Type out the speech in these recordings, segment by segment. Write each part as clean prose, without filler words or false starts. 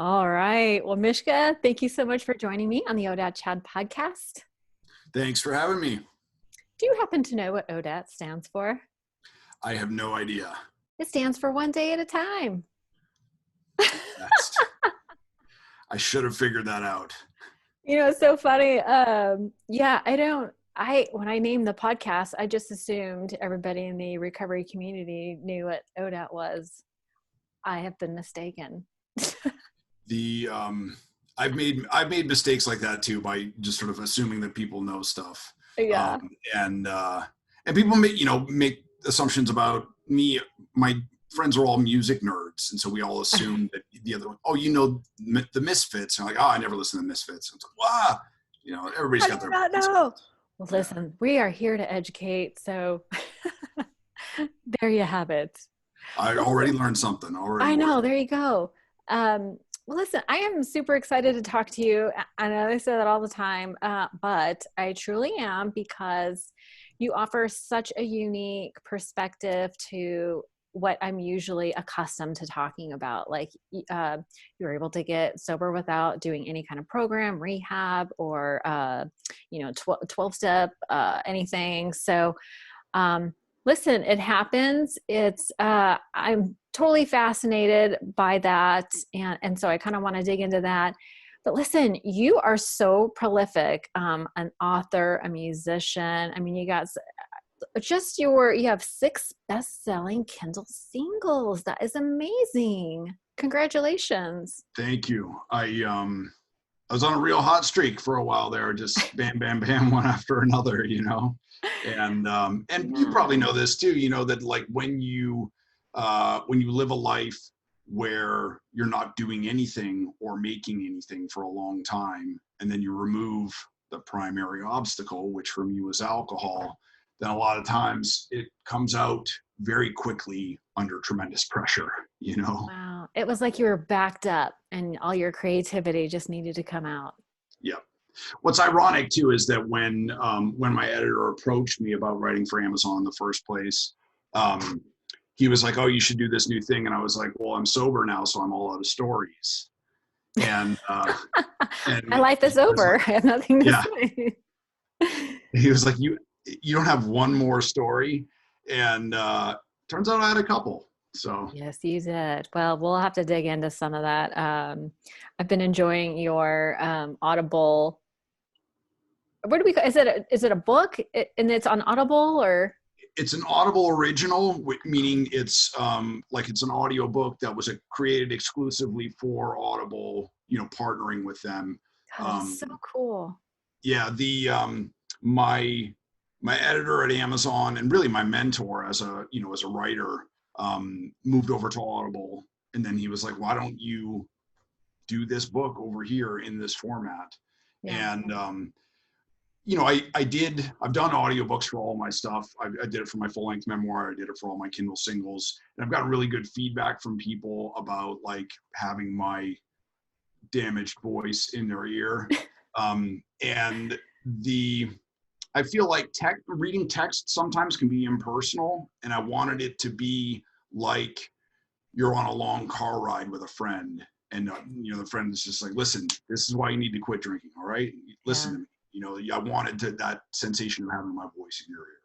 All right. Well, Mishka, thank you so much for joining me on the ODAT Chad podcast. Thanks for having me. Do you happen to know what ODAT stands for? I have no idea. It stands for one day at a time. That's I should have figured that out. It's so funny. When I named the podcast, I just assumed everybody in the recovery community knew what ODAT was. I have been mistaken. The I've made mistakes like that too by just sort of assuming that people know stuff. Yeah. And people make assumptions about me. My friends are all music nerds, and so we all assume that the other one, the Misfits. And I'm like, I never listen to Misfits. And it's like, everybody's got their. Not know. Well, listen, we are here to educate, so there you have it. I already learned something. I know. There you go. Well, listen, I am super excited to talk to you. I know I say that all the time, but I truly am, because you offer such a unique perspective to what I'm usually accustomed to talking about. Like, you're able to get sober without doing any kind of program, rehab, or 12-step, anything. So, listen, it happens. I'm totally fascinated by that. And so I kind of want to dig into that. But listen, you are so prolific, an author, a musician. I mean, you have 6 best-selling Kindle singles. That is amazing. Congratulations. Thank you. I was on a real hot streak for a while there, just bam, bam, bam, one after another, and you probably know this too, that like when you live a life where you're not doing anything or making anything for a long time, and then you remove the primary obstacle, which for me was alcohol, then a lot of times it comes out very quickly under tremendous pressure, Wow. It was like you were backed up and all your creativity just needed to come out. Yeah. What's ironic too is that when my editor approached me about writing for Amazon in the first place, he was like, "Oh, you should do this new thing," and I was like, "Well, I'm sober now, so I'm all out of stories." And my life is over. Like, I have nothing to say. He was like, "You don't have one more story," and turns out I had a couple. So yes, you did. Well, we'll have to dig into some of that. I've been enjoying your Audible. What do we call? Is it a book and it's on Audible, or? It's an Audible original, meaning it's it's an audio book that was created exclusively for Audible, partnering with them. That's so cool. Yeah, my editor at Amazon, and really my mentor as a writer, moved over to Audible, and then he was like, "Why don't you do this book over here in this format?" Yeah. And I've done audiobooks for all my stuff. I did it for my full-length memoir. I did it for all my Kindle singles. And I've gotten really good feedback from people about like having my damaged voice in their ear. And I feel like reading text sometimes can be impersonal. And I wanted it to be like you're on a long car ride with a friend. And, the friend is just like, "Listen, this is why you need to quit drinking. All right? Listen to me." I wanted that sensation of having my voice in your ear.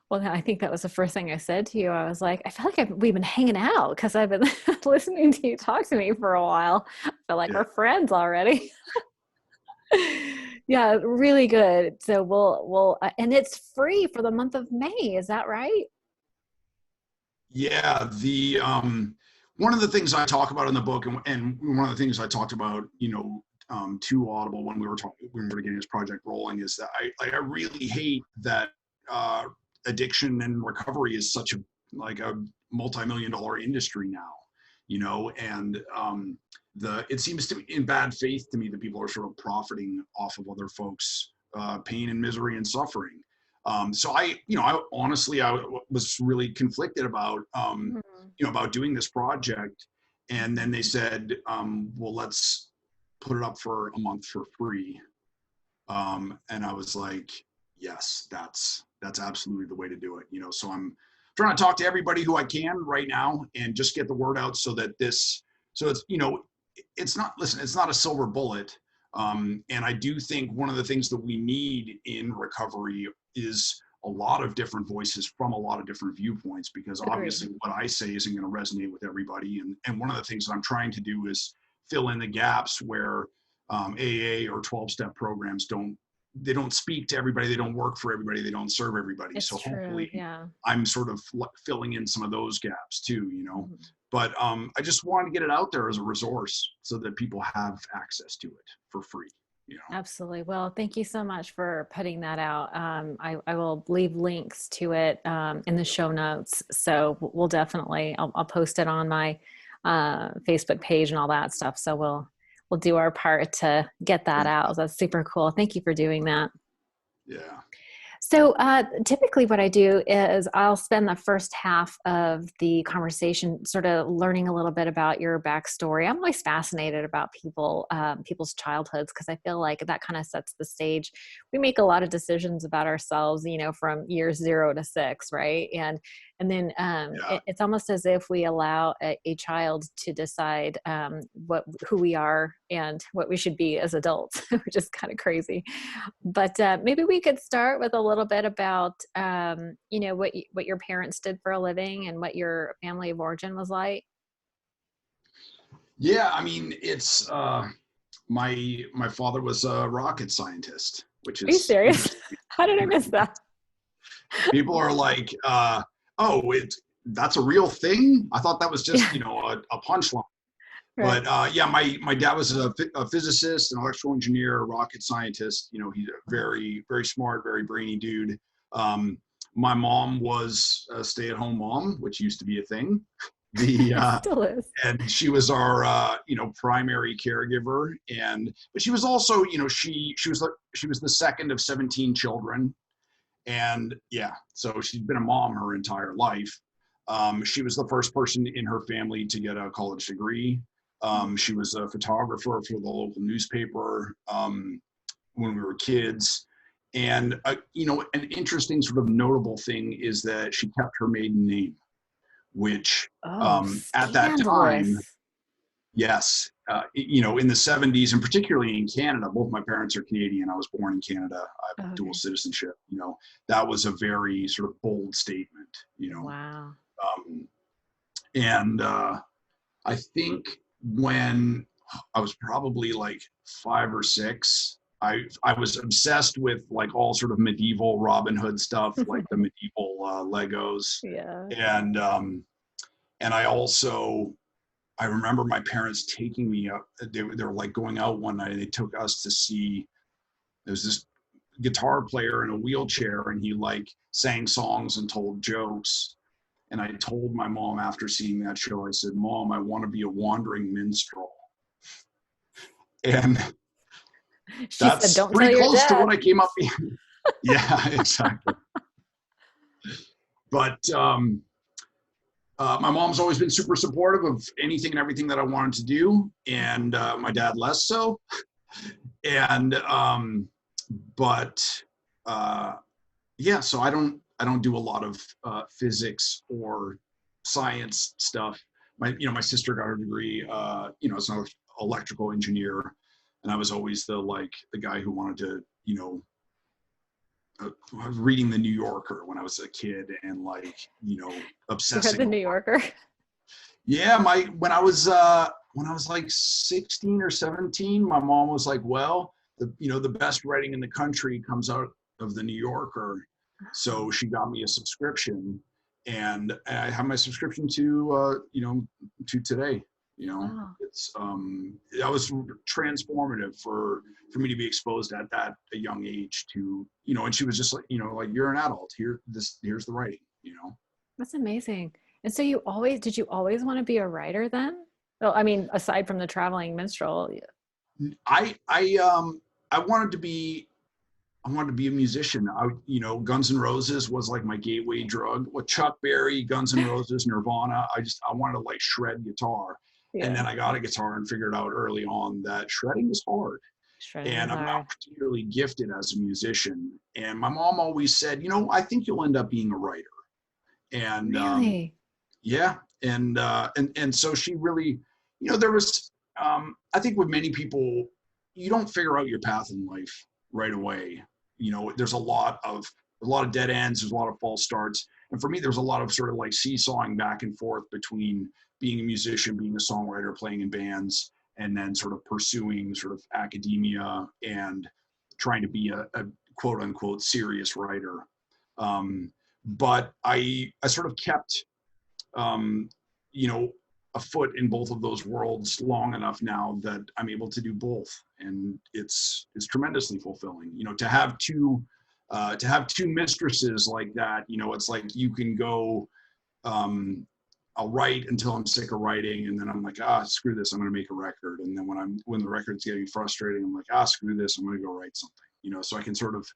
Well, I think that was the first thing I said to you. I was like, I feel like we've been hanging out because I've been listening to you talk to me for a while. I feel like we're friends already. Yeah, really good. So we'll and it's free for the month of May. Is that right? Yeah. One of the things I talk about in the book, and one of the things I talked about, to Audible when we were getting this project rolling, is that I really hate that addiction and recovery is such a multi-million-dollar industry now, and it seems to be in bad faith to me that people are sort of profiting off of other folks' pain and misery and suffering. So I honestly, I was really conflicted about about doing this project, and then they said, well, let's put it up for a month for free. And I was like, yes, that's absolutely the way to do it. So I'm trying to talk to everybody who I can right now and just get the word out so that it's, it's not, listen, it's not a silver bullet. And I do think one of the things that we need in recovery is a lot of different voices from a lot of different viewpoints, because Agreed. obviously what I say isn't going to resonate with everybody. And one of the things that I'm trying to do is fill in the gaps where AA or 12-step programs they don't speak to everybody. They don't work for everybody. They don't serve everybody. It's So true. hopefully Yeah. I'm sort of filling in some of those gaps too, Mhm. but I just want to get it out there as a resource so that people have access to it for free. Absolutely. Well, thank you so much for putting that out. I will leave links to it in the show notes. So we'll definitely, I'll post it on my Facebook page and all that stuff. So we'll do our part to get that out. That's super cool. Thank you for doing that. Yeah. So typically what I do is I'll spend the first half of the conversation sort of learning a little bit about your backstory. I'm always fascinated about people's childhoods, because I feel like that kind of sets the stage. We make a lot of decisions about ourselves, from years 0 to 6, right? And then Yeah. it's almost as if we allow a child to decide who we are and what we should be as adults, which is kind of crazy. But maybe we could start with a little bit about, what your parents did for a living and what your family of origin was like. Yeah. I mean, it's my father was a rocket scientist, which Are you is serious? interesting. How did I miss that? People are like, oh, that's a real thing. I thought that was just, Yeah, a punchline. right. But yeah, my dad was a physicist, an electrical engineer, a rocket scientist. He's a very, very smart, very brainy dude. Um, my mom was a stay-at-home mom, which used to be a thing. The It still is. and she was our primary caregiver, but she was also, she was the second of 17 children, and yeah, so she's been a mom her entire life. She was the first person in her family to get a college degree. She was a photographer for the local newspaper when we were kids. And, an interesting sort of notable thing is that she kept her maiden name, which Oh, at that time, scandalous. yes, in the 70s, and particularly in Canada, both my parents are Canadian. I was born in Canada. I have dual Okay. citizenship. That was a very sort of bold statement. Wow. Um, and I think when I was probably like 5 or 6, I was obsessed with like all sort of medieval Robin Hood stuff, like the medieval Legos, Yeah. and I remember my parents taking me up. They were like going out one night, and they took us to see. There's this guitar player in a wheelchair, and he like sang songs and told jokes. And I told my mom after seeing that show, I said, "Mom, I want to be a wandering minstrel." And She said, that's "Don't tell pretty your close to dad." what I came up being. Yeah, exactly. But my mom's always been super supportive of anything and everything that I wanted to do, and my dad less so. And but yeah, so I don't do a lot of physics or science stuff. My sister got her degree, as an electrical engineer, and I was always the guy who wanted to, I was reading the New Yorker when I was a kid, and You read obsessing the New over. Yorker. Yeah, when I was like 16 or 17, my mom was like, "Well, the best writing in the country comes out of the New Yorker." So she got me a subscription, and I have my subscription to today. Wow. It's that was transformative for me to be exposed at that a young age to, and she was just like, like, "You're an adult. Here's the writing. That's amazing. And so did you always want to be a writer then? Well, I mean, aside from the traveling minstrel. I wanted to be a musician. Guns N' Roses was like my gateway drug. With Chuck Berry, Guns N' Roses, Nirvana, I wanted to like shred guitar. And Yeah. then I got a guitar and figured out early on that shredding is hard. Shredding And is I'm not hard. particularly gifted as a musician. And my mom always said, I think you'll end up being a writer. And Really? yeah, and so she really, there was. I think with many people, you don't figure out your path in life right away. You know, there's a lot of dead ends. There's a lot of false starts. And for me, there's a lot of sort of like seesawing back and forth between being a musician, being a songwriter, playing in bands, and then sort of pursuing sort of academia and trying to be a quote unquote serious writer. But I sort of kept, you know, a foot in both of those worlds long enough now that I'm able to do both, and it's tremendously fulfilling. You know, to have two mistresses like that. You know, it's like you can go, I'll write until I'm sick of writing, and then I'm like, screw this, I'm going to make a record. And then when the record's getting frustrating, I'm like, screw this, I'm going to go write something. You know, so I can sort of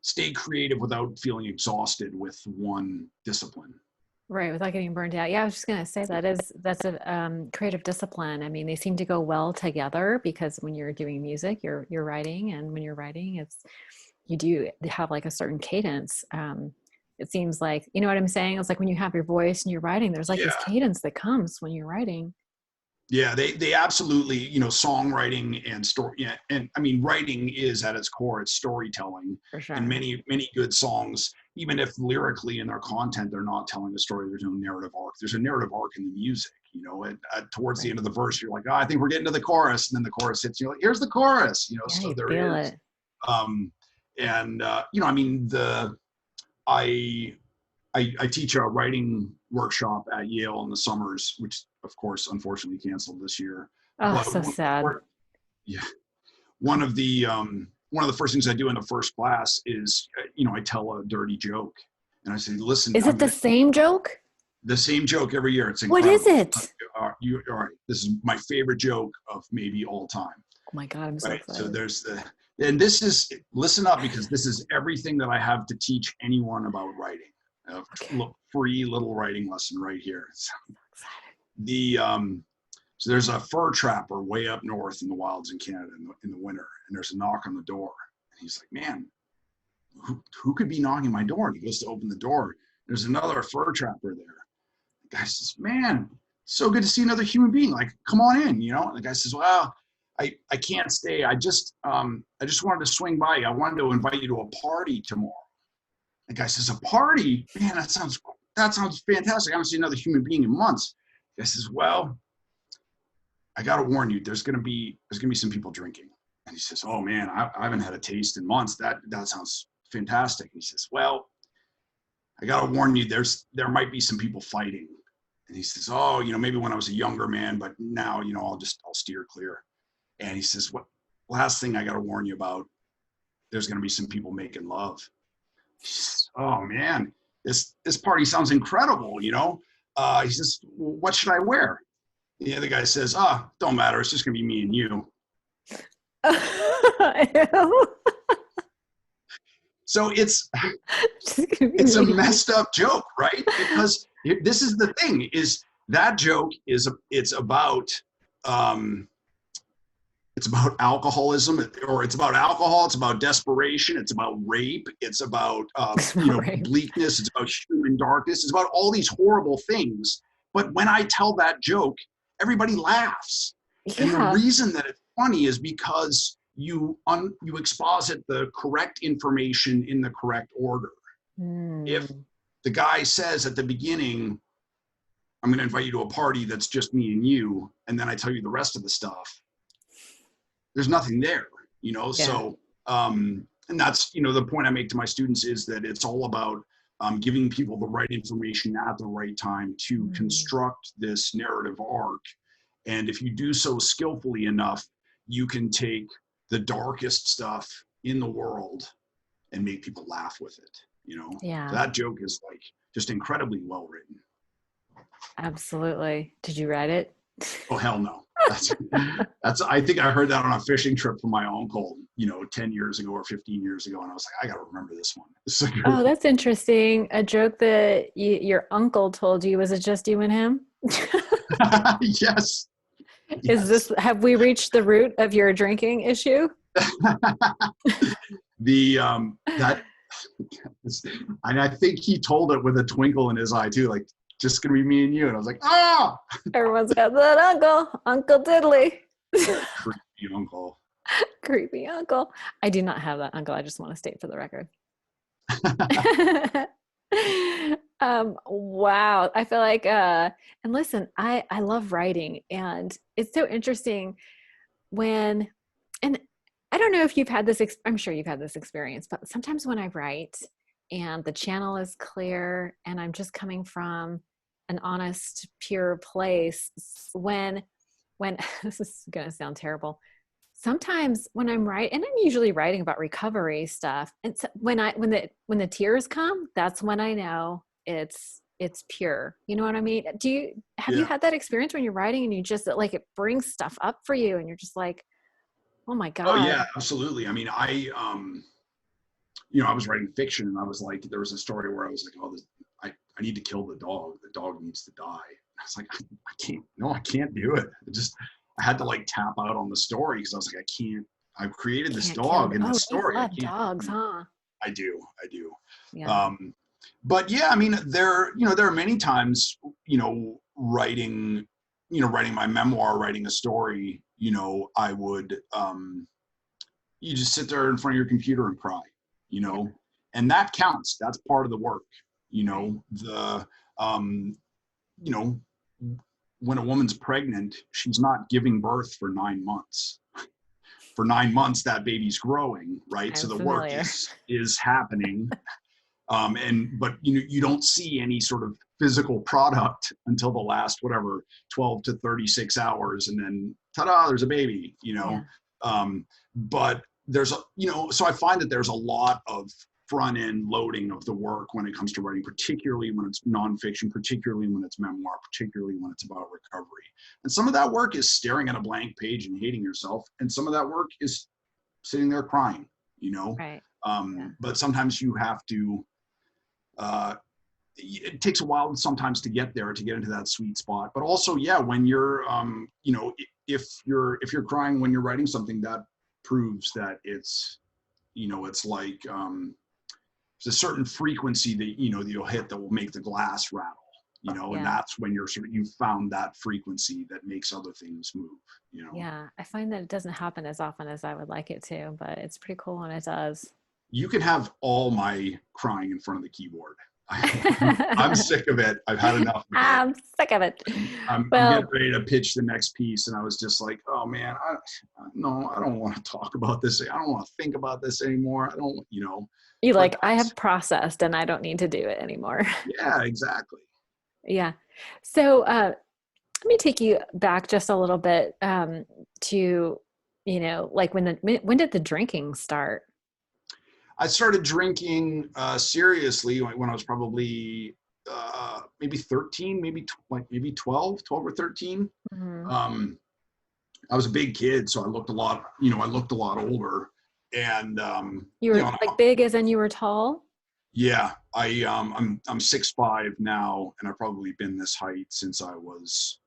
stay creative without feeling exhausted with one discipline. Right, without getting burned out. Yeah, I was just going to say that's a creative discipline. I mean, they seem to go well together because when you're doing music, you're writing, and when you're writing, you do have like a certain cadence. It seems like, you know what I'm saying? It's like when you have your voice and you're writing, there's like this cadence that comes when you're writing. Yeah, they absolutely, you know, songwriting and story. Yeah, and I mean, writing is at its core, it's storytelling. For sure. And many good songs, even if lyrically in their content they're not telling a story, there's no narrative arc. There's a narrative arc in the music, you know. And towards the end of the verse, you're like, I think we're getting to the chorus, and then the chorus hits. You're like, here's the chorus, you know. Yeah, so you there feel is. it. You know, I mean, I teach a writing workshop at Yale in the summers, which of course, unfortunately canceled this year. Oh, But so sad. One of the first things I do in the first class is, you know, I tell a dirty joke, and I say, listen. Is it the same joke? The same joke every year. It's incredible. What is it? All right. This is my favorite joke of maybe all time. Oh my God, I'm so excited. So and this is, listen up, because this is everything that I have to teach anyone about writing. Free little writing lesson right here. So there's a fur trapper way up north in the wilds in Canada in the winter, and there's a knock on the door, and he's like, man, who could be knocking my door? And he goes to open the door. There's another fur trapper there. The guy says, man, so good to see another human being. Like, come on in, you know. And the guy says, well, I can't stay. I just wanted to swing by you. I wanted to invite you to a party tomorrow. The guy says, a party? Man, that sounds fantastic. I haven't seen another human being in months. The guy says, well, I got to warn you, there's going to be some people drinking. And he says, oh man, I haven't had a taste in months. That sounds fantastic. And he says, well, I got to warn you, there might be some people fighting. And he says, oh, you know, maybe when I was a younger man, but now, you know, I'll steer clear. And he says, what last thing I got to warn you about, there's going to be some people making love. He says, oh man, this party sounds incredible, you know. He says, well, what should I wear? The other guy says, don't matter, it's just gonna be me and you. So it's a messed up joke, right? Because this is the thing, is that joke it's about alcoholism, or it's about alcohol, it's about desperation, it's about rape, it's about bleakness, it's about human darkness, it's about all these horrible things. But when I tell that joke, everybody laughs. Yeah. And the reason that it's funny is because you exposit the correct information in the correct order. If the guy says at the beginning, I'm going to invite you to a party that's just me and you, and then I tell you the rest of the stuff, there's nothing there, you know. Yeah. So and that's, you know, the point I make to my students is that it's all about giving people the right information at the right time to construct this narrative arc. And if you do so skillfully enough, you can take the darkest stuff in the world and make people laugh with it, you know. Yeah. So that joke is like just incredibly well written. Absolutely. Did you write it? Oh, hell no. That's I think I heard that on a fishing trip from my uncle, you know, 10 years ago or 15 years ago. And I was like, I got to remember this one. Oh, that's interesting. A joke that your uncle told you, was it just you and him? Yes. Have we reached the root of your drinking issue? And I think he told it with a twinkle in his eye too. Like, just going to be me and you. And I was like, ah! Everyone's got that Uncle Diddley. Creepy uncle. Creepy uncle. I do not have that uncle. I just want to state for the record. Wow. I feel like, and listen, I love writing, and it's so interesting when, and I don't know if you've had this, I'm sure you've had this experience, but sometimes when I write and the channel is clear and I'm just coming from an honest, pure place, when this is going to sound terrible. Sometimes when I'm writing, and I'm usually writing about recovery stuff, and so when the tears come, that's when I know it's pure. You know what I mean? Have you Yeah. had that experience when you're writing and you just, like, it brings stuff up for you and you're just like, oh my Oh God. yeah, absolutely. I mean, I was writing fiction, and I was like, there was a story where I was like, oh, I need to kill the dog. The dog needs to die. I was like, I can't. No, I can't do it. I had to like tap out on the story because I was like, I can't. I've created this Can't kill. dog in Oh, this you story. I love can't. dogs, huh? I do. Yeah. But yeah, I mean, there are many times, writing my memoir, writing a story, I would, you just sit there in front of your computer and cry, Yep. and that counts. That's part of the work, Right. um, you know, when a woman's pregnant, she's not giving birth for 9 months. For 9 months, that baby's growing, right? I'm So the work familiar. is happening. But you don't see any sort of physical product until the last, whatever, 12 to 36 hours, and then ta-da, there's a baby, Yeah. but so I find that there's a lot of front end loading of the work when it comes to writing, particularly when it's nonfiction, particularly when it's memoir, particularly when it's about recovery. And some of that work is staring at a blank page and hating yourself, and some of that work is sitting there crying, Right. Yeah. but sometimes you have to, it takes a while sometimes to get there, to get into that sweet spot. But also, yeah, when you're, if you're crying when you're writing something, that proves that it's like, there's a certain frequency that, that you'll hit that will make the glass rattle, and Yeah. that's when you've found that frequency that makes other things move. Yeah. I find that it doesn't happen as often as I would like it to, but it's pretty cool when it does. You can have all my crying in front of the keyboard. I'm sick of it. I've had enough of it. I'm sick of it. I'm getting Well, ready to pitch the next piece, and I was just like, oh man, no, I don't want to talk about this. I don't want to think about this anymore. I don't. you But like, I have processed and I don't need to do it anymore. yeah, exactly. Yeah. So let me take you back just a little bit to, like when did the drinking start? I started drinking seriously when I was probably maybe 13, maybe 12 or 13. Mhm. Um, I was a big kid, so I looked a lot. I looked a lot older, and You were like big as in you were tall? yeah, I'm 6'5" now, and I've probably been this height since I was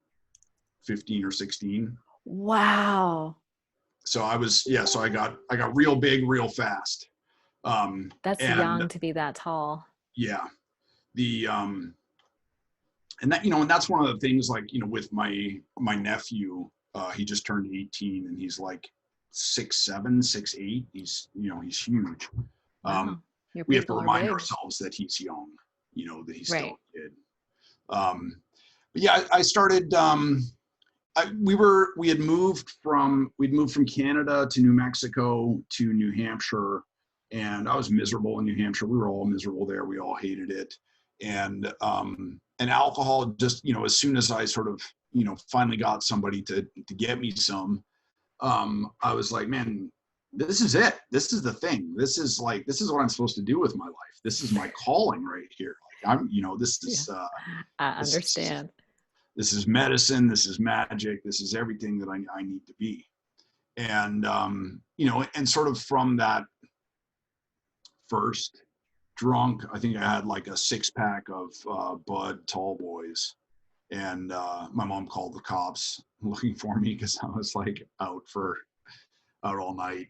15 or 16. Wow. So so I got real big real fast. That's And young to be that tall. yeah, the and that's one of the things, like, with my nephew, he just turned 18, and he's like 6'7", 6'8". He's huge. Wow. Your We have to people are remind big. ourselves that he's young, that he's still Right. a kid. But yeah, I started, we'd moved from Canada to New Mexico to New Hampshire, and I was miserable in New Hampshire. We were all miserable there. We all hated it. And alcohol, just, as soon as I sort of, finally got somebody to get me some, I was like, man, this is it. This is the thing. This is what I'm supposed to do with my life. This is my calling right here. Like, this Yeah. is, I this is, understand. this is medicine. This is magic. This is everything that I need to be. And, and sort of from that first drunk, I think I had like a 6-pack of Bud Tall Boys. And my mom called the cops looking for me because I was like out all night.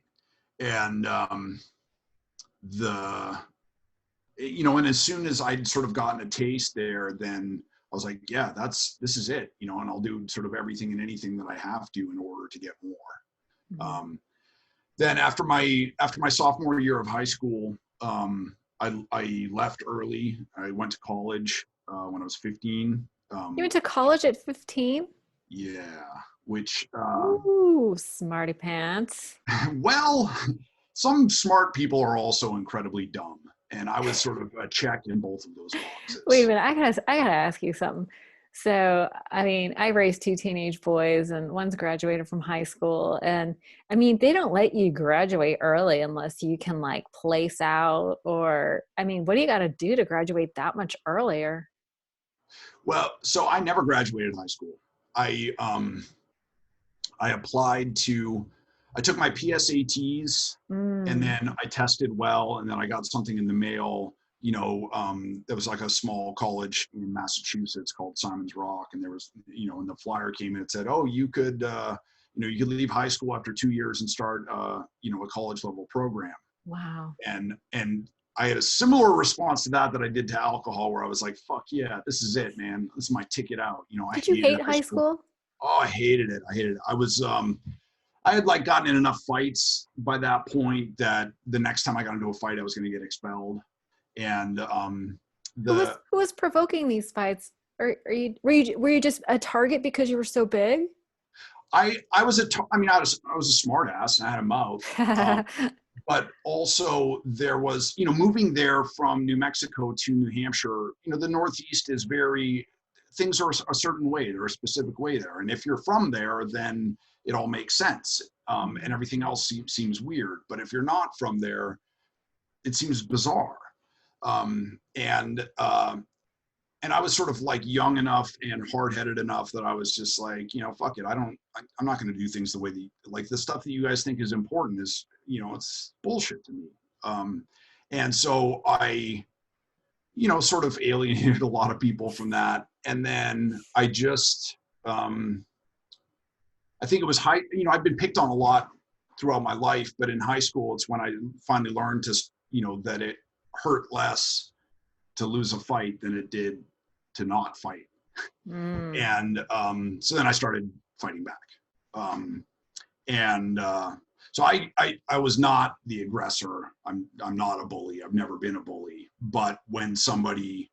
And and as soon as I'd sort of gotten a taste there, then I was like, yeah, this is it, you know, and I'll do sort of everything and anything that I have to in order to get more. Mhm. Then after my sophomore year of high school, I left early. I went to college when I was 15. You went to college at 15? Yeah, which Ooh, smarty pants. well, some smart people are also incredibly dumb, and I was sort of a check in both of those Wait a boxes. minute, I gotta ask you something. So, I mean, I raised two teenage boys, and one's graduated from high school. And I mean, they don't let you graduate early unless you can like place out, or I mean, what do you got to do to graduate that much earlier? Well, so I never graduated high school. I I applied to, I took my PSATs and Mm, then I tested well, and then I got something in the mail. You know, there was like a small college in Massachusetts called Simon's Rock, and there was, you know, and the flyer came and it said, "Oh, you could, you know, you could leave high school after 2 years and start, you know, a college level program." wow. And I had a similar response to that I did to alcohol, where I was like, "Fuck yeah, this is it, man. This is my ticket out." You know, I Did you hated hate high high school. school? Oh, I hated it. I hated it. I had like gotten in enough fights by that point that the next time I got into a fight, I was going to get expelled. And the Who was provoking these fights? Were you just a target because you were so big? I was I mean, I was a smart ass and I had a mouth. But also there was, you know, moving there from New Mexico to New Hampshire, you know, the Northeast is very, things are a certain way, they're a specific way there. And if you're from there, then it all makes sense. And Mhm. everything else seems weird. But if you're not from there, it seems bizarre. Um, and uh, and I was sort of like young enough and hard-headed enough that I was just like, you know, fuck it. I'm not going to do things the way like the stuff that you guys think is important is, you know, it's bullshit to me. Um, and so I, you know, sort of alienated a lot of people from that. And then um, I think it was you know, I've been picked on a lot throughout my life, but in high school, it's when I finally learned to, you know, that it hurt less to lose a fight than it did to not fight. Mm. And so then I started fighting back. Um, and so I was not the aggressor. I'm not a bully. I've never been a bully. But when somebody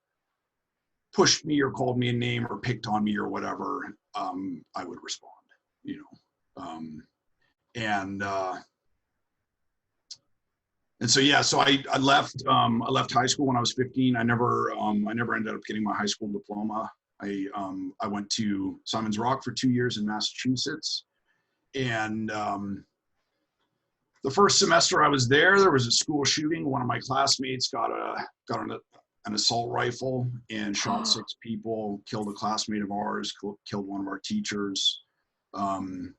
pushed me or called me a name or picked on me or whatever, I would respond. You know, and and so yeah, so I left high school when I was 15. I never ended up getting my high school diploma. I went to Simon's Rock for 2 years in Massachusetts, and the first semester I was there was a school shooting. One of my classmates got an assault rifle and shot six people, killed a classmate of ours, killed one of our teachers. And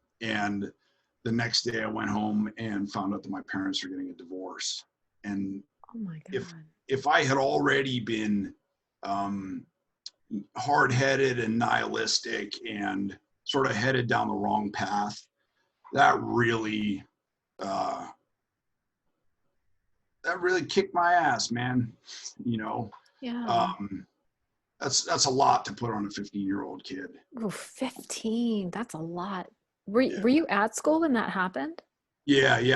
the next day I went home and found out that my parents are getting a divorce. And Oh my if God. if I had already been um, hard-headed and nihilistic and sort of headed down the wrong path, that really uh, that really kicked my ass, man. You know, Yeah. um, that's a lot to put on a 15-year-old kid. Oh, 15. That's a lot. Were, Yeah, were you at school when that happened? yeah. You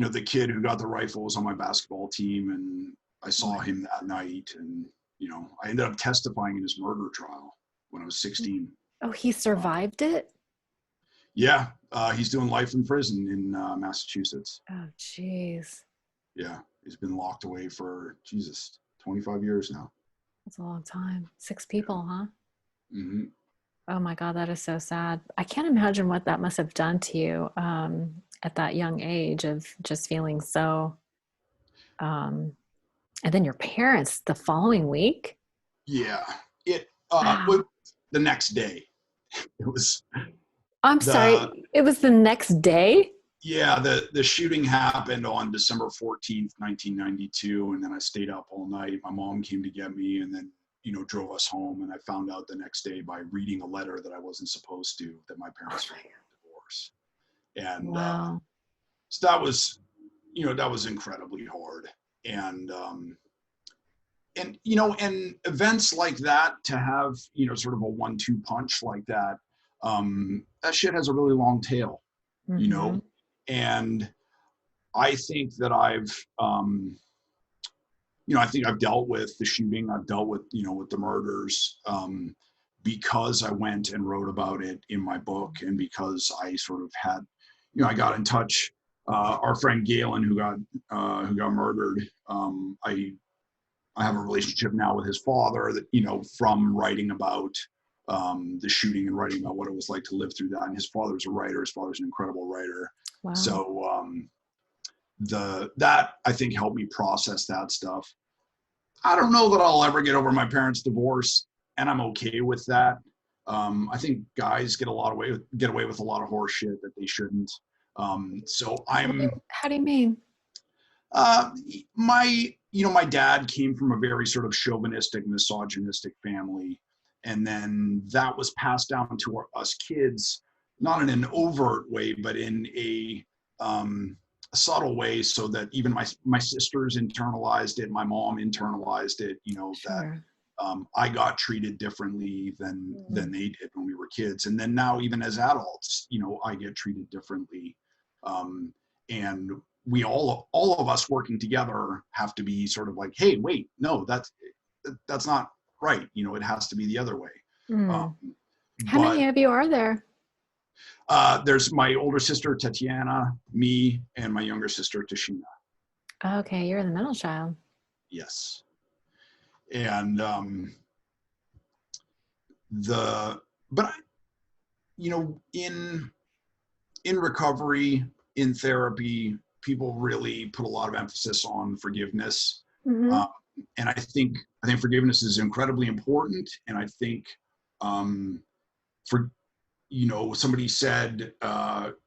know, the kid who got the rifle was on my basketball team, and I Oh my saw him that night, and you know, I ended up testifying in his murder trial when I was God. 16. Oh, he Um, survived it? yeah, he's doing life in prison in Massachusetts. Oh, jeez. Yeah, he's been locked away for Jesus 25 years now. That's a long time. Six Yeah. people, huh? Mm-hmm. Oh my God, that is so sad. I can't imagine what that must have done to you at that young age of just feeling so. Um, and then your parents the following week. Yeah, it Wow. the next day. It was I'm the sorry. It was the next day? yeah, the shooting happened on December 14th, 1992, and then I stayed up all night. My mom came to get me, and then, you know, drove us home. And I found out the next day by reading a letter that I wasn't supposed to, that my Oh parents were getting a divorce. my, And wow. so that was, you know, that was incredibly hard. And and you know, and events like that, to have, you know, sort of a 1-2 punch like that, that shit has a really long tail, you Mm-hmm. know. And I think that you know, I think I've dealt with the shooting, I've dealt with, you know, with the murders, because I went and wrote about it in my book, and because I sort of had, you know, I got in touch. Our friend Galen, who got murdered, I have a relationship now with his father, that, you know, from writing about the shooting and writing about what it was like to live through that. And his father's a writer. His father's an incredible writer. Wow. So that I think helped me process that stuff. I don't know that I'll ever get over my parents' divorce, and I'm okay with that. I think guys get away with a lot of horse shit that they shouldn't. So How do you mean? uh, my you know, my dad came from a very sort of chauvinistic, misogynistic family, and then that was passed down to us kids, not in an overt way, but in a subtle way, so that even my sisters internalized it, my mom internalized it. You know, that Sure. I got treated differently Mhm. than they did when we were kids, and then now even as adults, you know, I get treated differently, um, and we all of us working together have to be sort of like, hey, wait, no, that's not right. You know, it has to be the other way. Um, Mm. How but many of you are there? there's my older sister Tatiana, me, and my younger sister Tashina. Okay, you're the middle child. Yes, and the but you know, in recovery, in therapy, people really put a lot of emphasis on forgiveness. Mm-hmm. Um, and I think forgiveness is incredibly important. And I think um, for you know, somebody said,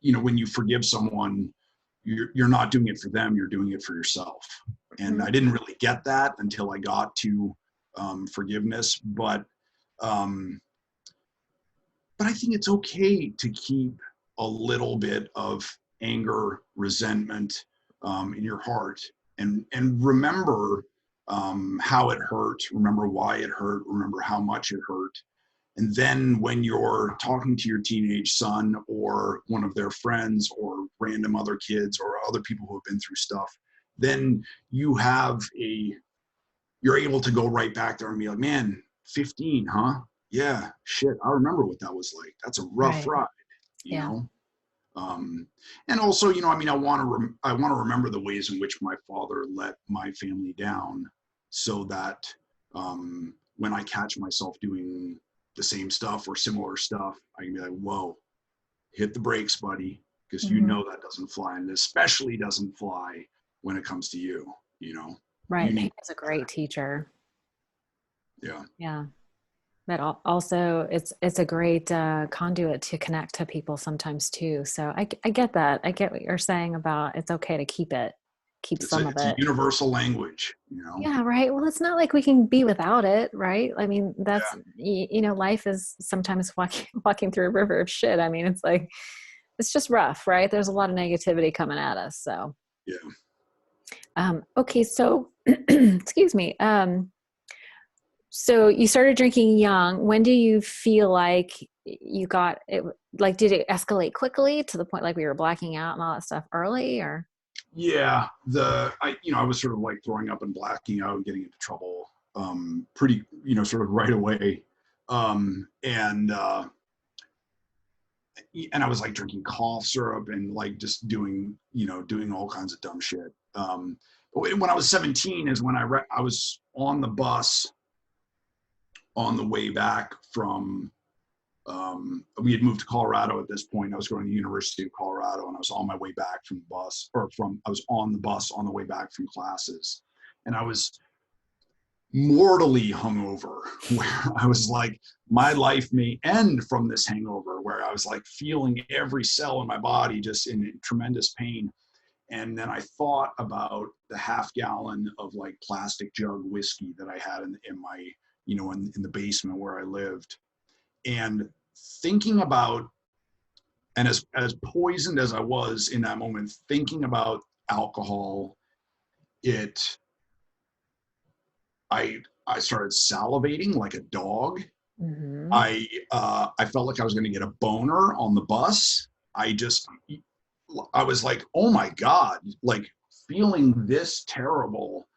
you know, when you forgive someone, you're not doing it for them, you're doing it for yourself. And Mm-hmm. I didn't really get that until I got to forgiveness, um, but I think it's okay to keep a little bit of anger, resentment in your heart, and remember how it hurt, remember why it hurt, remember how much it hurt. And then when you're talking to your teenage son or one of their friends or random other kids or other people who have been through stuff, then you're able to go right back there and be like, man, 15, huh? Yeah, shit, I remember what that was like. That's a rough Right. ride, you Yeah. know. And also, you know, I mean, I want to remember the ways in which my father let my family down, so that when I catch myself doing the same stuff or similar stuff, I can be like, whoa, hit the brakes, buddy, because you Mm-hmm. know that doesn't fly, and especially doesn't fly when it comes to you. You know, you Right. need Pain is a great teacher. yeah. Yeah. But also, it's a great conduit to connect to people sometimes too. So I get that. I get what you're saying about it's okay to keep some of It's a it. universal language, you know. Yeah, right. Well, it's not like we can be without it, right? I mean, that's Yeah, life is sometimes walking walking through a river of shit. I mean, it's like it's just rough, right? There's a lot of negativity coming at us. So, yeah. okay, so excuse me. So you started drinking young. When do you feel like you got it? Like, did it escalate quickly to the point like we were blacking out and all that stuff early, or? Yeah, I was sort of like throwing up and blacking out and getting into trouble pretty, you know, sort of right away. And and I was like drinking cough syrup and like just doing all kinds of dumb shit. But when I was 17 is when I was on the bus on the way back from we had moved to Colorado at this point. I was going to the University of Colorado, and I was on my way back from the bus, I was on the bus on the way back from classes, and I was mortally hungover, where I was like, my life may end from this hangover, where I was like feeling every cell in my body just in tremendous pain. And then I thought about the half gallon of like plastic jug whiskey that I had in my, in the basement where I lived. And thinking about, and as poisoned as I was in that moment, thinking about alcohol, it I started salivating like a dog. Mm-hmm. I felt like I was going to get a boner on the bus. I was like, oh my God, like feeling this terrible,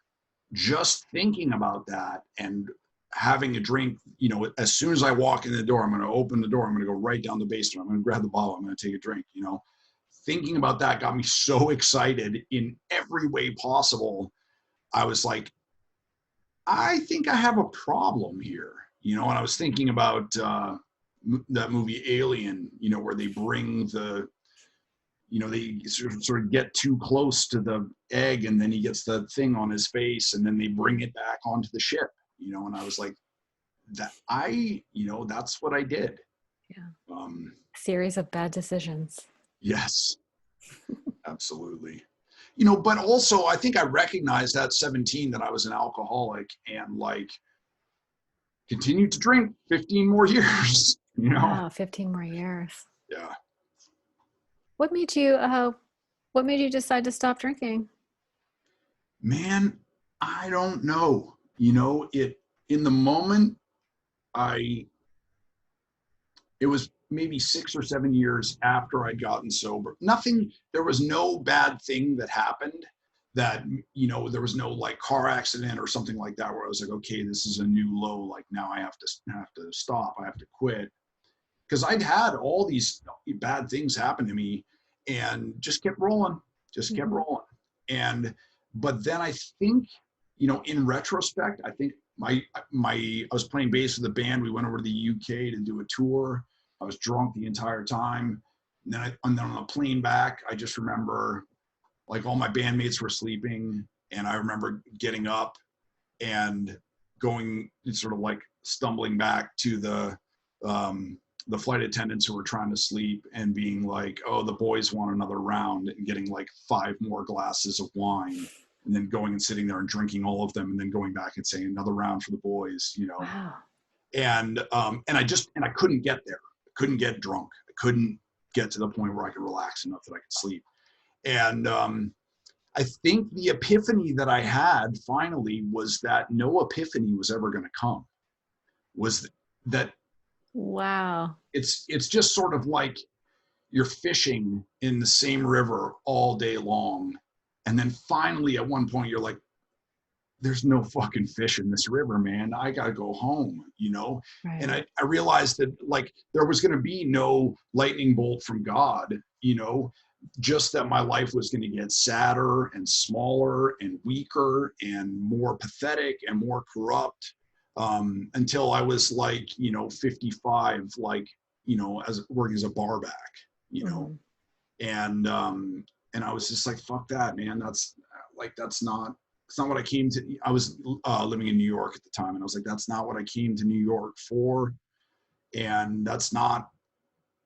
just thinking about that and having a drink, you know, as soon as I walk in the door, I'm going to open the door. I'm going to go right down the basement. I'm going to grab the bottle. I'm going to take a drink, you know. Thinking about that got me so excited in every way possible. I was like, I think I have a problem here, you know. And I was thinking about that movie Alien, you know, where they bring the, you know, they sort of get too close to the egg and then he gets the thing on his face and then they bring it back onto the ship, you know. And I was like, you know, that's what I did. Yeah. Um, Series of bad decisions. yes, absolutely. You know, but also I think I recognized at 17 that I was an alcoholic and like continued to drink 15 more years, you know? Wow, 15 more years. Yeah. What made you decide to stop drinking? Man, I don't know. You know, in the moment, I, it was maybe 6 or 7 years after I'd gotten sober. There was no bad thing that happened that, you know, there was no like car accident or something like that where I was like, okay, this is a new low. Like now I have to stop. I have to quit. Because I'd had all these bad things happen to me and just kept rolling, just kept Mm-hmm. rolling. And, but then I think, you know, in retrospect, I think I was playing bass with the band. We went over to the UK to do a tour. I was drunk the entire time. And then on the plane back, I just remember like all my bandmates were sleeping. And I remember getting up and going sort of like stumbling back to the flight attendants who were trying to sleep and being like, oh, the boys want another round, and getting like 5 more glasses of wine and then going and sitting there and drinking all of them and then going back and saying another round for the boys, you know. Wow. And I couldn't get there. I couldn't get drunk. I couldn't get to the point where I could relax enough that I could sleep. And I think the epiphany that I had finally was that no epiphany was ever going to come. Was that Wow. it's just sort of like you're fishing in the same river all day long, and then finally at one point you're like, there's no fucking fish in this river, man. I gotta go home, you know. And Right. I realized that like there was going to be no lightning bolt from God, you know, just that my life was going to get sadder and smaller and weaker and more pathetic and more corrupt, until I was like, you know, 55, like, you know, as working as a bar back, you know. Mm-hmm. And I was just like, fuck that, man. That's not it's not what I came to. I was living in New York at the time, and I was like, that's not what I came to New York for. And I'm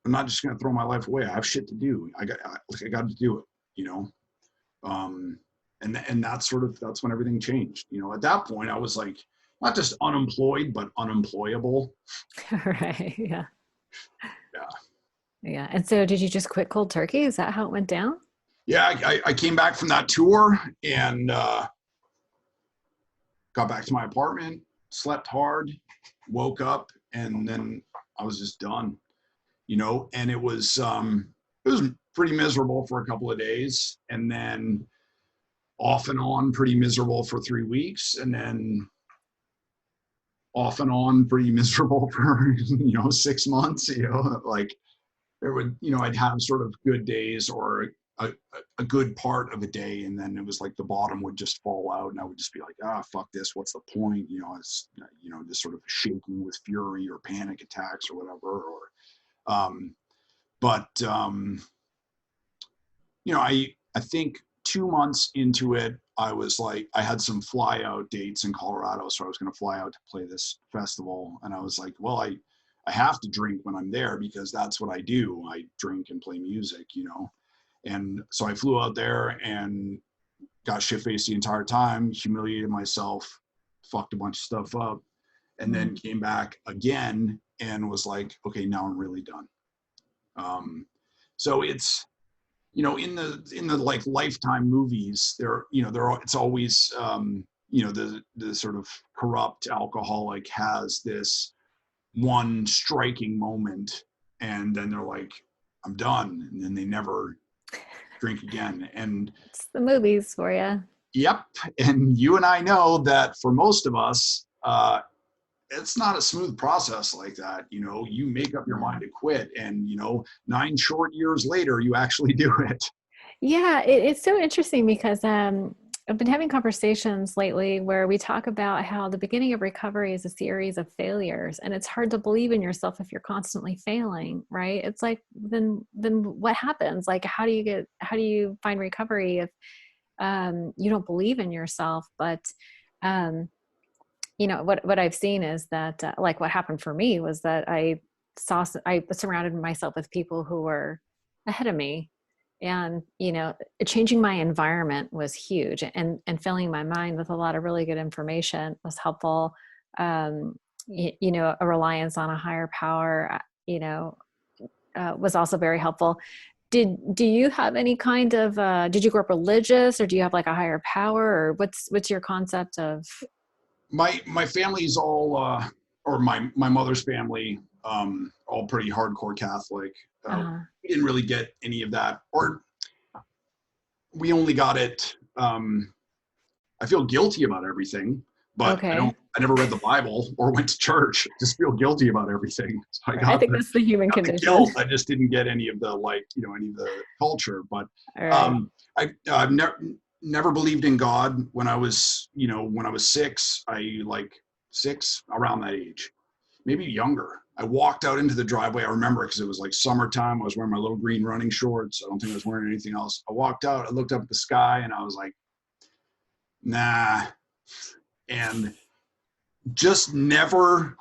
not just going to throw my life away. I have shit to do. I got to do it, you know? And that's when everything changed. You know, at that point I was like, not just unemployed, but unemployable. Right. Yeah. Yeah. Yeah. And so did you just quit cold turkey? Is that how it went down? Yeah. I came back from that tour and, got back to my apartment, slept hard, woke up, and then I was just done, you know. And it was pretty miserable for a couple of days, and then off and on pretty miserable for 3 weeks, and then off and on pretty miserable for 6 months. You know, like there would, I'd have sort of good days or a good part of a day, and then it was like the bottom would just fall out, and I would just be like, fuck this, what's the point? It's just sort of shaking with fury or panic attacks or whatever. Or but I think 2 months into it, I was like, I had some fly out dates in Colorado, so I was going to fly out to play this festival, and I was like, well, I have to drink when I'm there because that's what I do. I drink and play music, And so I flew out there and got shit-faced the entire time, humiliated myself, fucked a bunch of stuff up, and then came back again and was like, okay, now I'm really done. So it's, in the like Lifetime movies, it's always the sort of corrupt alcoholic has this one striking moment, and then they're like, I'm done, and then they never drink again. And It's the movies for you. yep, and you and I know that for most of us, it's not a smooth process like that. You make up your mind to quit, and 9 short years later, you actually do it. Yeah, it's so interesting because I've been having conversations lately where we talk about how the beginning of recovery is a series of failures, and it's hard to believe in yourself if you're constantly failing, right? It's like, then what happens? Like, how do you find recovery if you don't believe in yourself? But what I've seen is that like what happened for me was that I surrounded myself with people who were ahead of me, and changing my environment was huge, and filling my mind with a lot of really good information was helpful. A reliance on a higher power was also very helpful. Do you have any kind of did you grow up religious, or do you have like a higher power, or what's your concept of My family's all or my mother's family, all pretty hardcore Catholic. We didn't really get any of that, or we only got it. I feel guilty about everything, but okay. I never read the Bible or went to church. I just feel guilty about everything. So I think that's the human got the condition. guilt. I just didn't get any of the any of the culture. But All right. I've never believed in God. When I was 6, six, around that age, maybe younger. I walked out into the driveway. I remember because it was like summertime. I was wearing my little green running shorts. I don't think I was wearing anything else. I walked out. I looked up at the sky, and I was like, nah. And just never.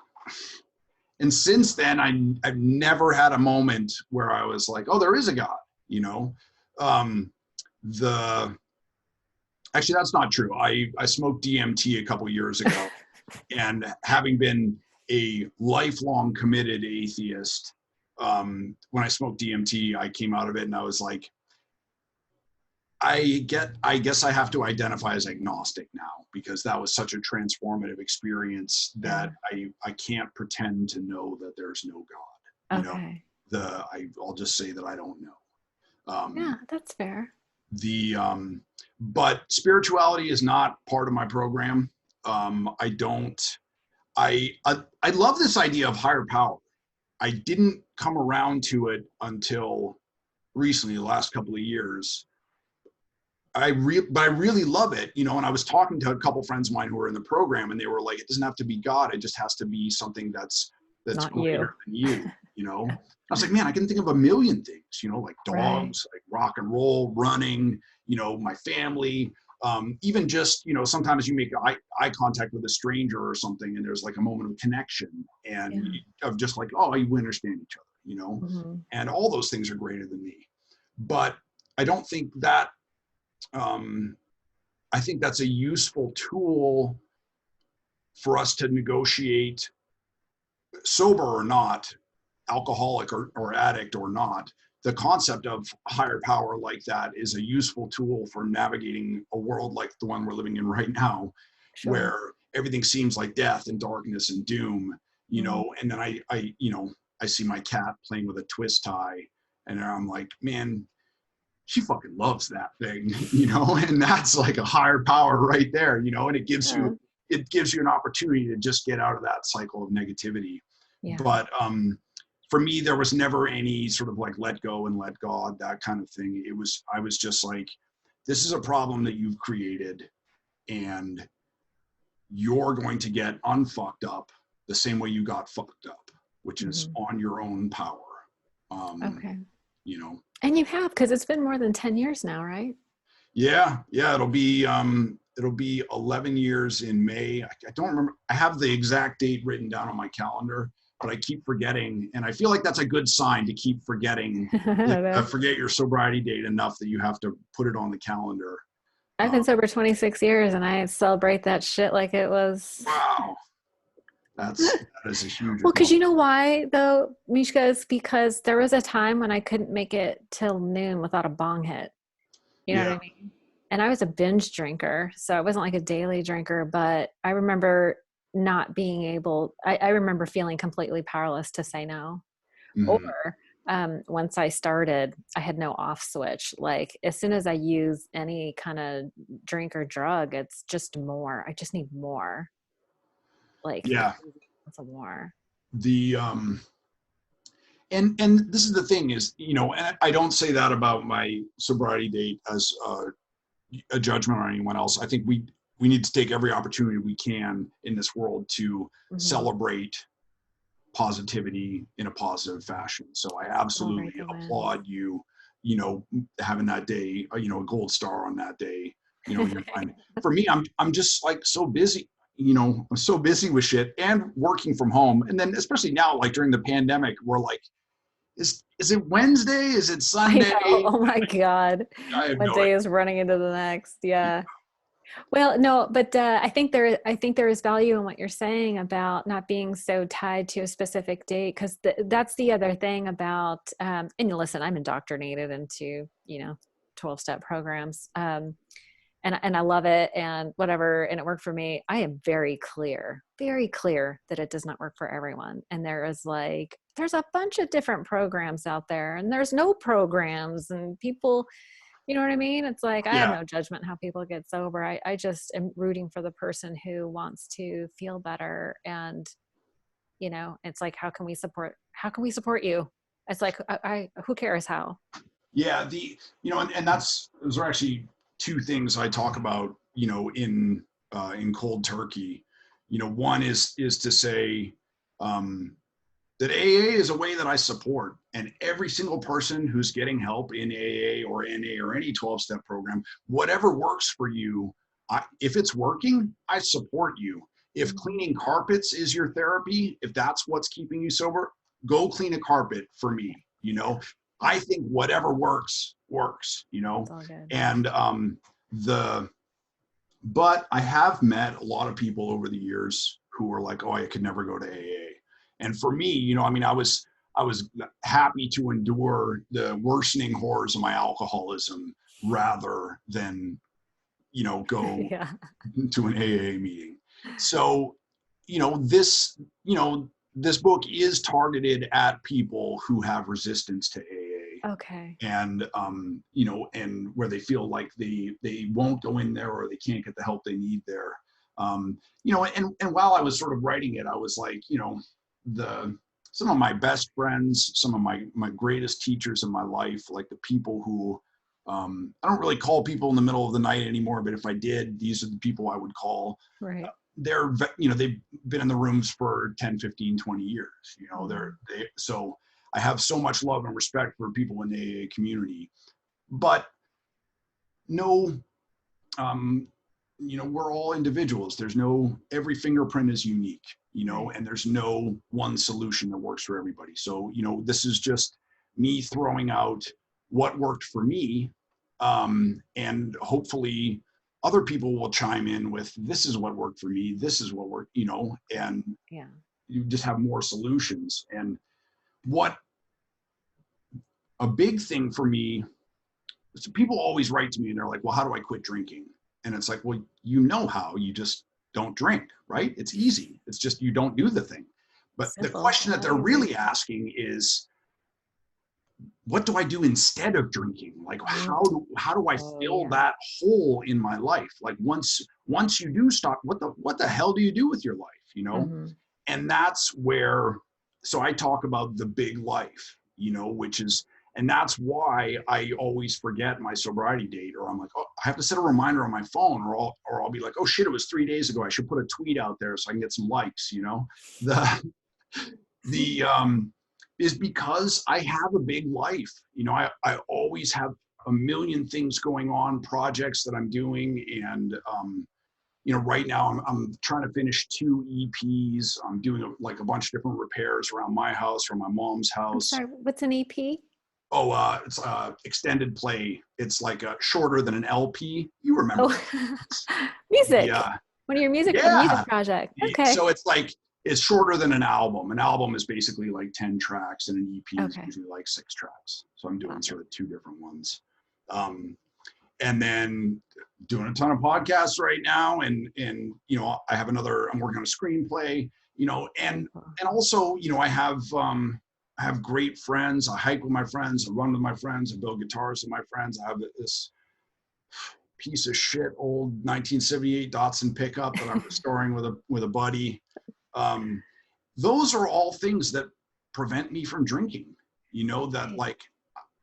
And since then, I've never had a moment where I was like, oh, there is a God. Actually, that's not true. I smoked DMT a couple years ago, and having been a lifelong committed atheist, when I smoked DMT, I came out of it and I was like, I guess I have to identify as agnostic now, because that was such a transformative experience that I can't pretend to know that there's no God. Okay. I'll just say that I don't know. Yeah, that's fair. But spirituality is not part of my program. I love this idea of higher power. I didn't come around to it until recently, the last couple of years. But I really love it, and I was talking to a couple friends of mine who were in the program, and they were like, it doesn't have to be God. It just has to be something that's Not greater you. than you. I was like, man, I can think of a million things, like dogs, Right. like rock and roll, running, my family, even just, sometimes you make eye contact with a stranger or something, and there's like a moment of connection and of just like, oh, you understand each other, Mm-hmm. and all those things are greater than me. But I don't think that, I think that's a useful tool for us to negotiate, sober or not, alcoholic or addict or not. The concept of higher power like that is a useful tool for navigating a world like the one we're living in right now, Sure. where everything seems like death and darkness and doom, Mm-hmm. and then I see my cat playing with a twist tie, and I'm like, man, she fucking loves that thing, and that's like a higher power right there, and it gives you an opportunity to just get out of that cycle of negativity. Yeah. But for me, there was never any sort of like let go and let God, that kind of thing. I was just like, this is a problem that you've created, and you're going to get unfucked up the same way you got fucked up, which is Mm-hmm. on your own power. Okay. You know, And you have, because it's been more than 10 years now, right? yeah, it'll be 11 years in May. I don't remember. I have the exact date written down on my calendar, but I keep forgetting, and I feel like that's a good sign to keep forgetting. Forget your sobriety date enough that you have to put it on the calendar. I've been sober 26 years, and I celebrate that shit like it was. Wow, that is a huge Well, because accomplishment. you know why, though, Mishka, is because there was a time when I couldn't make it till noon without a bong hit. You know what Yeah, I mean? And I was a binge drinker, so I wasn't like a daily drinker, but I remember not being able, I remember feeling completely powerless to say no. Or Mhm. once I started, I had no off switch. Like as soon as I use any kind of drink or drug, it's just more. I just need more, like Yeah. crazy amounts of more. The and this is the thing is, and I don't say that about my sobriety date as a judgment on anyone else. I think we need to take every opportunity we can in this world to Mm-hmm. celebrate positivity in a positive fashion. So I absolutely Celebrate the wins. applaud you, having that day, a gold star on that day, in your mind. For me, I'm just like so busy, I'm so busy with shit and working from home. And then especially now, like during the pandemic, we're like, is it Wednesday? Is it I Sunday? know. Oh my God. I have One no day is running into the next. Yeah. Well, no, but I think there is value in what you're saying about not being so tied to a specific date, because that's the other thing about. And listen, I'm indoctrinated into 12-step programs, and I love it and whatever, and it worked for me. I am very clear that it does not work for everyone, and there's a bunch of different programs out there, and there's no programs, and people, you know what I mean? It's like, I have Yeah. no judgment how people get sober. I just am rooting for the person who wants to feel better. And, it's like, how can we support you? It's like, who cares how? Yeah, and those are actually two things I talk about, in cold turkey. One is to say um, that AA is a way that I support, and every single person who's getting help in AA or NA or any 12-step program, whatever works for you, if it's working, I support you. If Mhm. cleaning carpets is your therapy, if that's what's keeping you sober, go clean a carpet for me. Yeah, I think whatever works works. it's all good. And the but I have met a lot of people over the years who were like, "Oh, I could never go to AA." And for me, I mean, I was happy to endure the worsening horrors of my alcoholism rather than go Yeah. to an AA meeting. So, this this book is targeted at people who have resistance to AA Okay. and and where they feel like they won't go in there or they can't get the help they need there. And while I was sort of writing it, I was like, the some of my best friends, some of my greatest teachers in my life, like the people who I don't really call people in the middle of the night anymore, but if I did, these are the people I would call. Right. They've been in the rooms for 10, 15, 20 years. Mhm. So I have so much love and respect for people in the AA community, but no, um, we're all individuals. Every fingerprint is unique, Right. and there's no one solution that works for everybody. So, this is just me throwing out what worked for me. And hopefully other people will chime in with, this is what worked for me. This is what worked, and Yeah. you just have more solutions. And what a big thing for me, so people always write to me and they're like, well, how do I quit drinking? And it's like, well, how, you just don't drink, right? It's easy. It's just, you don't do the thing. But the Simple. question that That they're easy. really asking is, what do I do instead of drinking? Like, Mm. how do I Oh fill yeah. that hole in my life? Like once you do stop, what the hell do you do with your life? Hmm. And that's where, so I talk about the big life, which is, and that's why I always forget my sobriety date, or I'm like, oh, I have to set a reminder on my phone, or I'll be like, oh shit, it was 3 days ago. I should put a tweet out there so I can get some likes. The is because I have a big life. I always have a million things going on, projects that I'm doing, and right now I'm trying to finish 2 EPs. I'm doing like a bunch of different repairs around my house or my mom's I'm house. sorry. What's an EP? Oh, it's extended play. It's like shorter than an LP. You remember Oh, those? music. Yeah, One of your a music yeah. project. Okay. So it's shorter than an album. An album is basically like 10 tracks, and an EP is Okay. usually like 6 tracks. So I'm doing Got it. sort of 2 different ones. Um, and then doing a ton of podcasts right now. And, you know, I'm working on a screenplay, you know, and also, you know, I have great friends. I hike with my friends, I run with my friends, I build guitars with my friends. I have this piece of shit old 1978 Datsun pickup that I'm restoring with a buddy. Those are all things that prevent me from drinking, you know, that like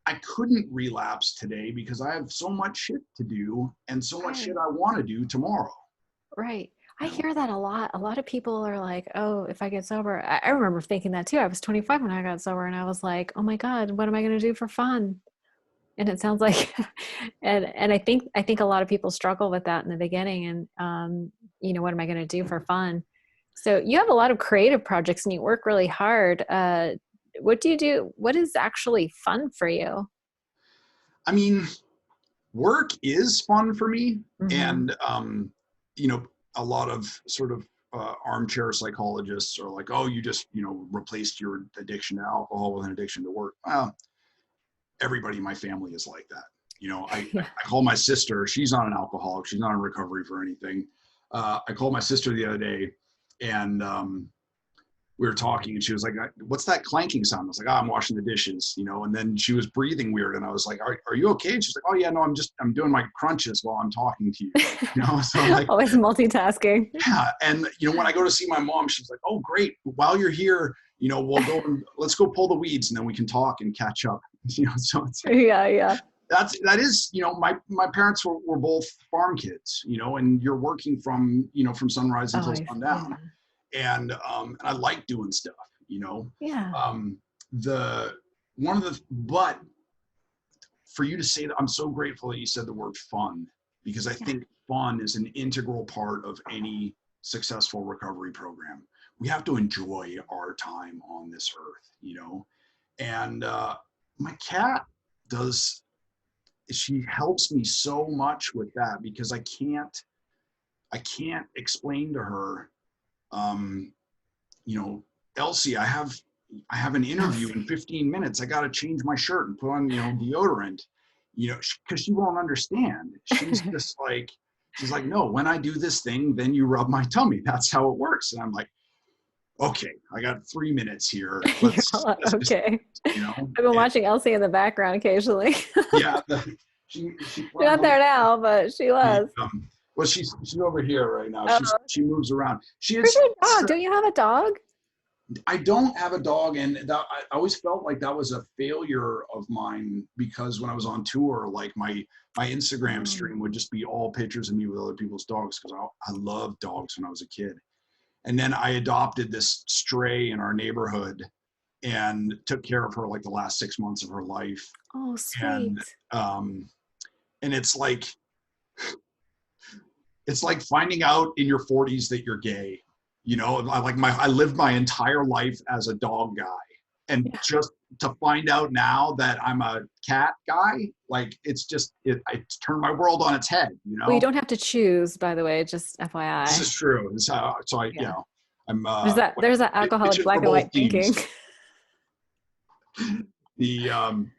I couldn't relapse today because I have so much shit to do and so much shit I want to do tomorrow. Right. I hear that a lot. A lot of people are like, oh, if I get sober, I remember thinking that too. I was 25 when I got sober and I was like, oh my God, what am I going to do for fun? And it sounds like, and I think a lot of people struggle with that in the beginning. And, you know, what am I going to do for fun? So you have a lot of creative projects and you work really hard. What do you do? What is actually fun for you? I mean, work is fun for me. Mm-hmm. And, you know, a lot of sort of armchair psychologists are like, oh, you just, you know, replaced your addiction to alcohol with an addiction to work. Well, everybody in my family is like that. You know, Yeah. I call my sister, she's not an alcoholic. She's not in recovery for anything. I called my sister the other day and we were talking and she was like, what's that clanking sound? I was like, oh, I'm washing the dishes, you know, and then she was breathing weird. And I was like, are you okay? And she's like, oh yeah, no, I'm doing my crunches while I'm talking to you, you know? So I'm like, Always multitasking. yeah. And, you know, when I go to see my mom, she's like, oh, great. While you're here, you know, let's go pull the weeds and then we can talk and catch up. You know, so it's like, Yeah, yeah. that is, you know, my parents were both farm kids, you know, and you're working from, you know, from sunrise until sundown. And I like doing stuff, you know. Yeah. But for you to say that, I'm so grateful that you said the word fun, because I think fun is an integral part of any successful recovery program. We have to enjoy our time on this earth, you know. And my cat she helps me so much with that, because I can't explain to her, you know, Elsie, I have an interview in 15 minutes. I got to change my shirt and put on, you know, deodorant, you know, because she won't understand. She's just like, she's like, no, when I do this thing, then you rub my tummy. That's how it works. And I'm like, okay, I got 3 minutes here. Let's Okay. just, you know. I've been watching Elsie in the background occasionally. Yeah, She's not there now, but she was. Well, she's over here right now. Oh, She moves around. where's your dog? Don't you have a dog? I don't have a dog, and I always felt like that was a failure of mine, because when I was on tour, like my Instagram stream would just be all pictures of me with other people's dogs, because I loved dogs when I was a kid. And then I adopted this stray in our neighborhood and took care of her like the last 6 months of her life. Oh, sweet. And it's like finding out in your 40s that you're gay. You know, I lived my entire life as a dog guy, and just to find out now that I'm a cat guy, like it's turned my world on its head. You know, Well, you don't have to choose, by the way, just FYI. this is true. You know, I'm there's that alcoholic black and white thinking.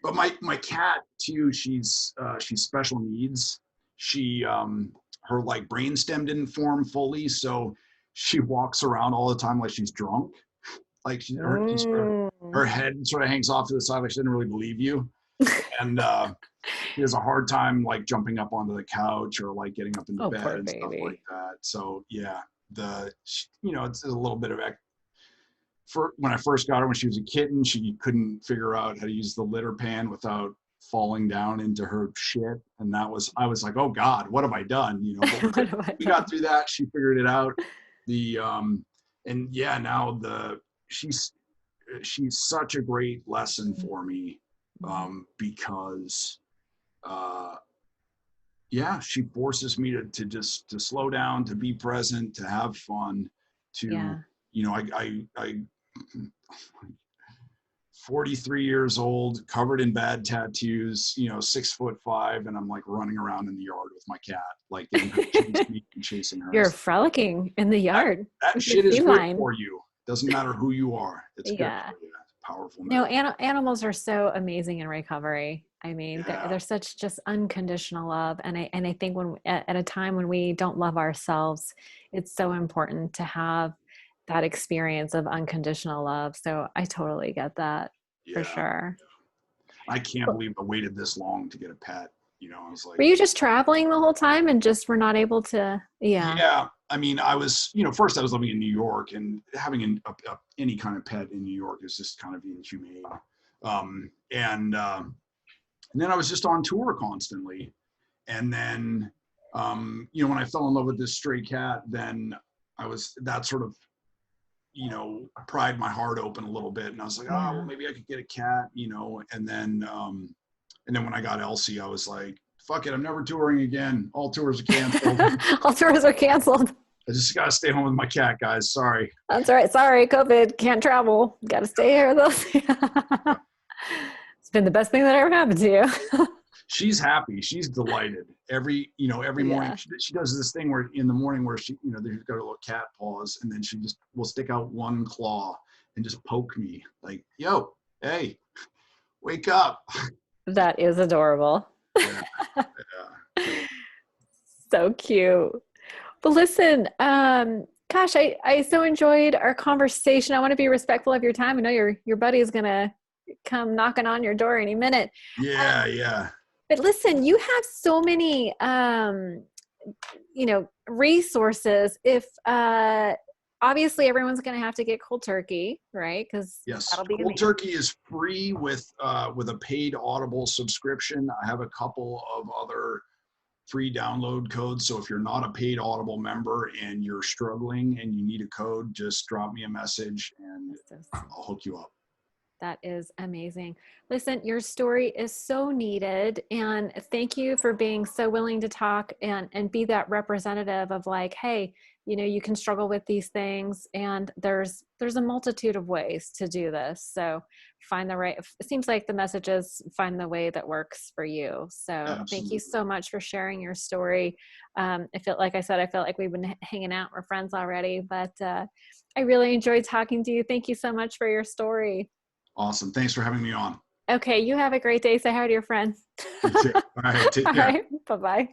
But my cat too, she's special needs. She her like brainstem didn't form fully, so she walks around all the time like she's drunk. Like her head sort of hangs off to the side like she didn't really believe you. And she has a hard time like jumping up onto the couch or like getting up into bed and stuff like that. So yeah, you know, it's a little bit of when I first got her when she was a kitten, she couldn't figure out how to use the litter pan without falling down into her shit. And I was like, oh God, what have I done? You know, we got through that. She figured it out. And yeah, now she's such a great lesson for me, because yeah, she forces me to slow down, to be present, to have fun, to, you know, I 43 years old, covered in bad tattoos, you know, 6'5", and I'm like running around in the yard with my cat, like getting her to chase me and chasing her. You're frolicking in the yard. That shit is good for you. Doesn't matter who you are. It's good for you. powerful No, metaphor. animals are so amazing in recovery. I mean, Yeah, they're such just unconditional love, and I think when at a time when we don't love ourselves, it's so important to have that experience of unconditional love. So I totally get that for yeah. sure. I can't Well, believe I waited this long to get a pet. I was were like, you just traveling the whole time and just were not able to? Yeah, yeah. I mean, I was, first I was living in New York, and having any kind of pet in New York is just kind of inhumane. And then I was just on tour constantly. And then, when I fell in love with this stray cat, then that sort of, pried my heart open a little bit. And I was like, well, yeah. maybe I could get a cat, and then when I got Elsie, I was like, fuck it, I'm never touring again. All tours are canceled. All tours are canceled. I just got to stay home with my cat, guys. Sorry. That's right. Sorry, COVID, can't travel. Got to stay here though. It's been the best thing that ever happened to you. She's happy. She's delighted. Every morning Yeah. she does this thing where in the morning where she's got her little cat paws, and then she just will stick out one claw and just poke me like, yo, hey, wake up. That is adorable. Yeah, yeah. So So cute. But listen, gosh, I so enjoyed our conversation. I want to be respectful of your time. I know your buddy is gonna come knocking on your door any minute. yeah, yeah. But listen, you have so many resources. If obviously everyone's gonna have to get cold turkey, right? Because Yes, that'll be Cold Turkey is free with a paid Audible subscription. I have a couple of other free download codes. So if you're not a paid Audible member and you're struggling and you need a code, just drop me a message and amazing. I'll hook you up. That is amazing. Listen, your story is so needed. And thank you for being so willing to talk and be that representative of like, hey, you can struggle with these things and there's a multitude of ways to do this. So find the right, it seems like the message is find the way that works for you. So thank you Absolutely. so much for sharing your story. I feel like I said, I felt like we've been hanging out, we're friends already, but I really enjoyed talking to you. Thank you so much for your story. Awesome. Thanks for having me on. Okay, you have a great day. Say hi to your friends. You too. All right. Take All care. right, bye-bye.